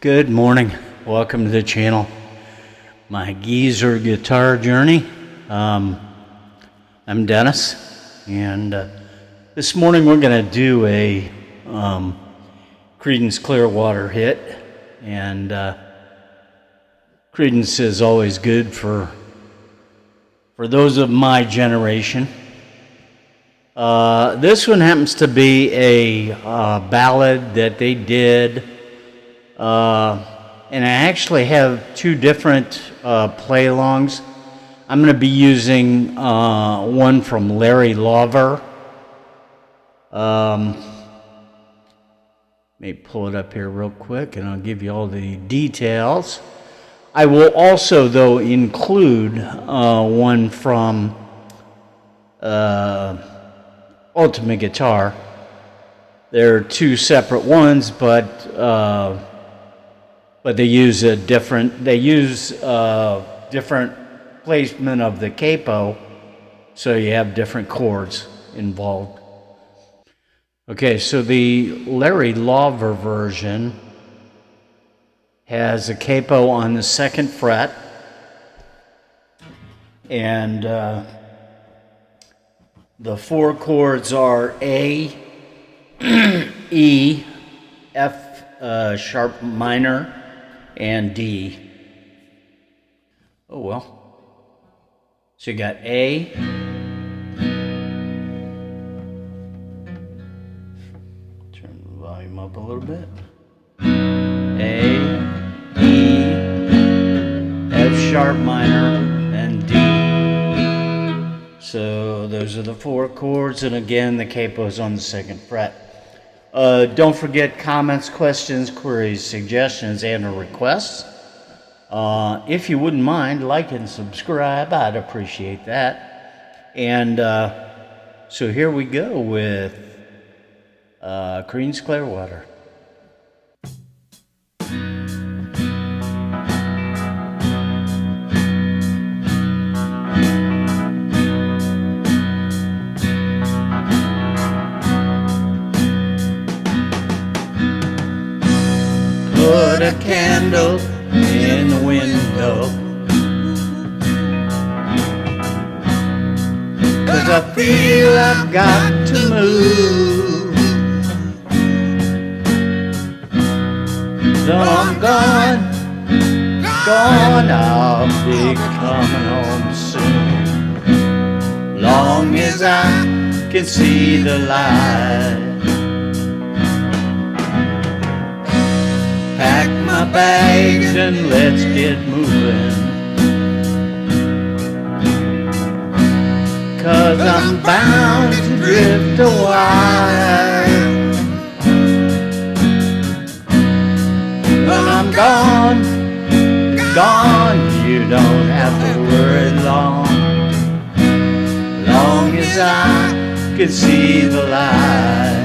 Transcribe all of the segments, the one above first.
Good morning. Welcome to the channel. My geezer guitar journey. I'm Dennis, and this morning we're going to do a Creedence Clearwater hit, and Creedence is always good for those of my generation. This one happens to be a ballad that they did. And I actually have two different play-alongs. I'm going to be using one from Larry Lover. Let me pull it up here real quick and I'll give you all the details. I will also, though, include one from Ultimate Guitar. They're two separate ones, but they use different placement of the capo, so you have different chords involved. Okay, so the Larry Lover version has a capo on the 2nd fret, and the four chords are A, E, F sharp minor, and D. Oh well. So you got A, turn the volume up a little bit. A, E, F sharp minor, and D. So those are the four chords, and again the capo is on the 2nd fret. Don't forget comments, questions, queries, suggestions, and requests. If you wouldn't mind, like and subscribe. I'd appreciate that. And so here we go with Creedence Clearwater. Put a candle in the window, 'cause I feel I've got to move. Though I'm gone, I'll be coming home soon. Long as I can see the light. Pack my bags and let's get moving, 'cause I'm bound to drift a while. When I'm gone, you don't have to worry long. Long as I can see the light.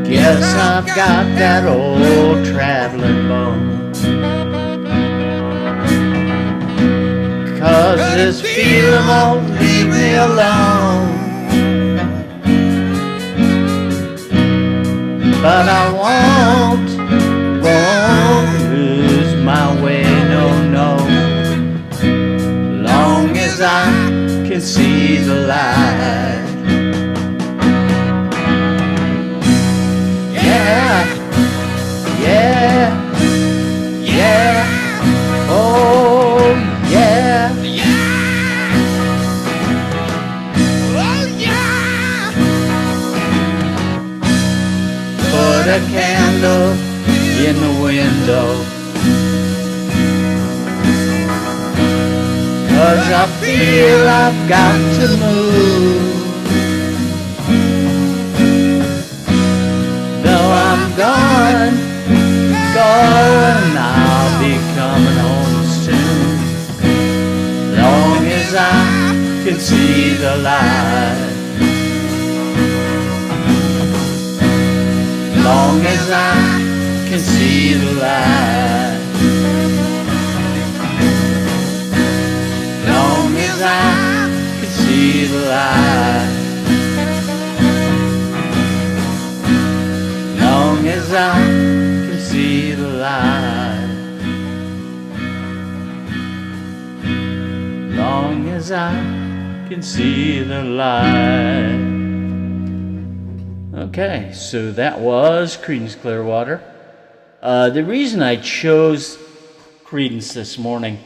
Guess I've got that old traveling bone, 'cause this feeling won't leave me alone. But I won't lose my way, no. Long as I can see the light. Yeah, oh yeah. Put a candle in the window, 'cause I feel I've got to move. Though see the light. Long as I can see the light. Long as I can see the light. Long as I can see the light. Long as I can see the light. Okay, so that was Creedence Clearwater. The reason I chose Creedence this morning,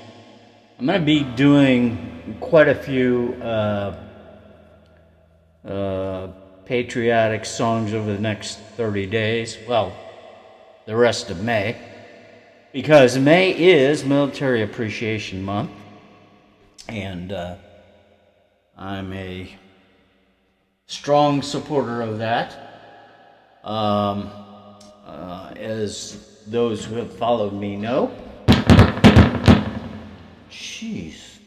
I'm going to be doing quite a few patriotic songs over the next 30 days. Well, the rest of May. Because May is Military Appreciation Month. And I'm a strong supporter of that. As those who have followed me know. Jeez.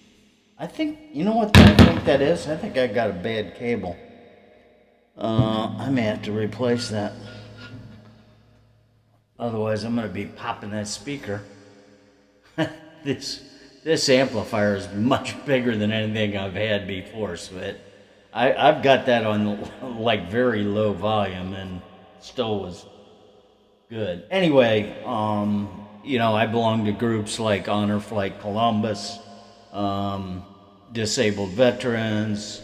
I think, you know what I think that is? I think I got a bad cable. I may have to replace that. Otherwise, I'm going to be popping that speaker. This amplifier is much bigger than anything I've had before, so I've got that on like very low volume and still was good. Anyway, you know, I belong to groups like Honor Flight Columbus, Disabled Veterans,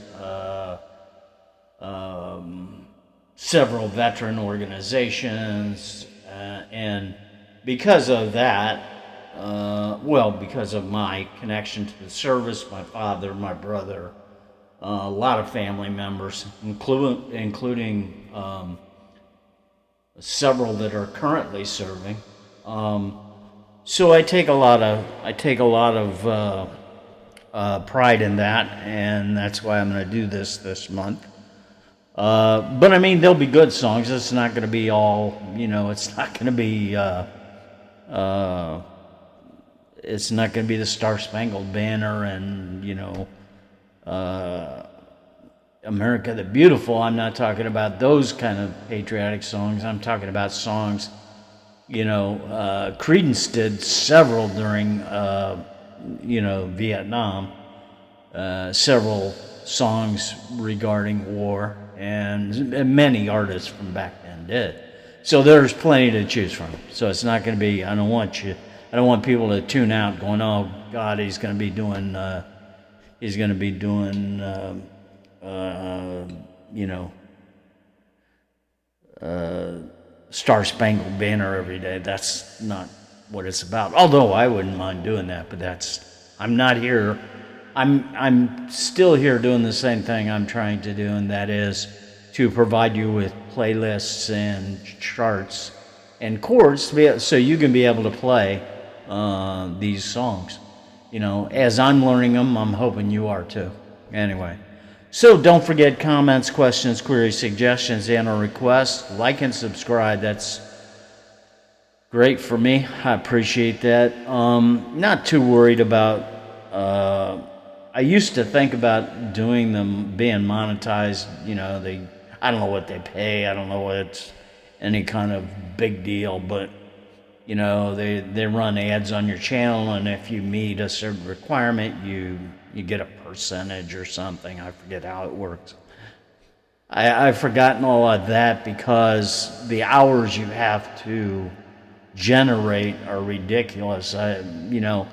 several veteran organizations, and because of that, because of my connection to the service, my father, my brother, a lot of family members, including several that are currently serving. So I take a lot of pride in that, and that's why I'm going to do this month. But I mean, there'll be good songs. It's not going to be all, you know. It's not going to be. It's not going to be the Star Spangled Banner and, you know, America the Beautiful. I'm not talking about those kind of patriotic songs. I'm talking about songs, you know, Creedence did several during, you know, Vietnam, several songs regarding war, and many artists from back then did. So there's plenty to choose from. So it's not going to be, I don't want people to tune out going, oh God, he's going to be doing, you know, Star Spangled Banner every day. That's not what it's about. Although I wouldn't mind doing that, but I'm not here. I'm still here doing the same thing I'm trying to do, and that is to provide you with playlists and charts and chords so you can be able to play these songs. You know, as I'm learning them, I'm hoping you are too. Anyway, so don't forget comments, questions, queries, suggestions, and or requests. Like and subscribe. That's great for me. I appreciate that. Not too worried about. I used to think about doing them being monetized. You know, I don't know what they pay. I don't know what it's any kind of big deal, but you know, they run ads on your channel, and if you meet a certain requirement, you get a percentage or something. I forget how it works. I've forgotten all of that because the hours you have to generate are ridiculous. You know,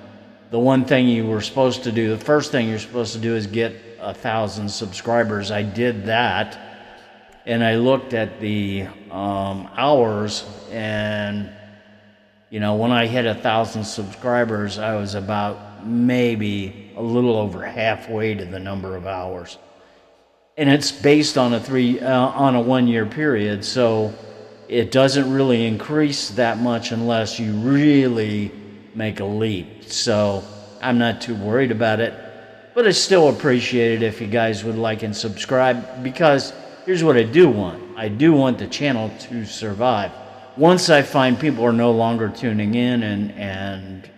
the one thing you were supposed to do, the first thing you're supposed to do is get 1,000 subscribers. I did that, and I looked at the hours, and you know, when I hit 1,000 subscribers, I was about maybe a little over halfway to the number of hours, and it's based on a 1 year period, so it doesn't really increase that much unless you really make a leap. So I'm not too worried about it, but I still appreciate it if you guys would like and subscribe, because here's what I do want. I do want the channel to survive. Once I find people are no longer tuning in and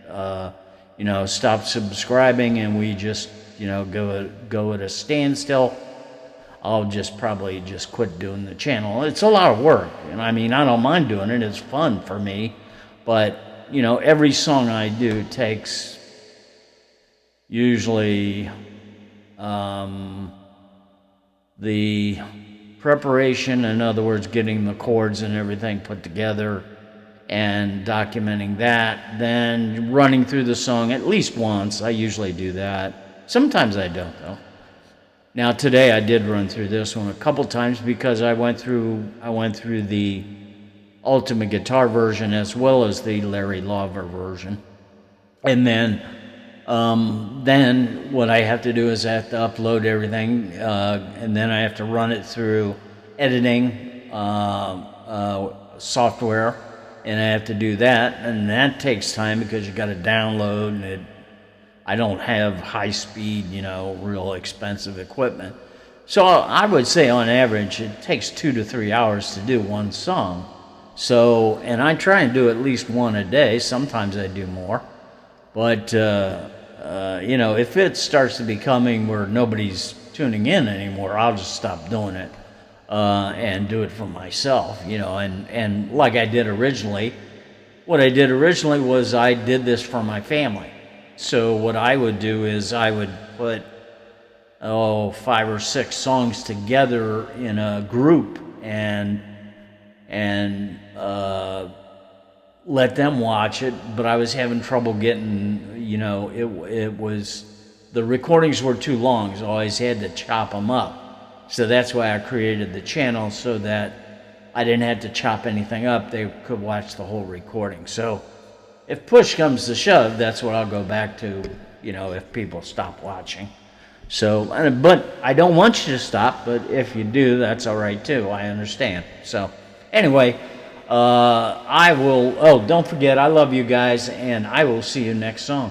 you know, stop subscribing, and we just go at a standstill, I'll just probably just quit doing the channel. It's a lot of work, and I mean, I don't mind doing it. It's fun for me, but every song I do takes usually the preparation, in other words, getting the chords and everything put together and documenting that, then running through the song at least once. I usually do that. Sometimes I don't, though. Now today I did run through this one a couple times because I went through the ultimate guitar version as well as the Larry Lauber version. And then what I have to do is I have to upload everything, and then I have to run it through editing software, and I have to do that, and that takes time because you got to download, and I don't have high speed, real expensive equipment. So I would say on average it takes 2 to 3 hours to do one song. So, and I try and do at least one a day. Sometimes I do more. But, if it starts to becoming where nobody's tuning in anymore, I'll just stop doing it and do it for myself, and like I did originally. What I did originally was I did this for my family. So what I would do is I would put 5 or 6 songs together in a group and let them watch it, but I was having trouble getting, the recordings were too long, so I always had to chop them up. So that's why I created the channel, so that I didn't have to chop anything up. They could watch the whole recording. So if push comes to shove, that's what I'll go back to, if people stop watching. So, but I don't want you to stop, but if you do, that's all right too. I understand. So anyway, don't forget, I love you guys, and I will see you next song.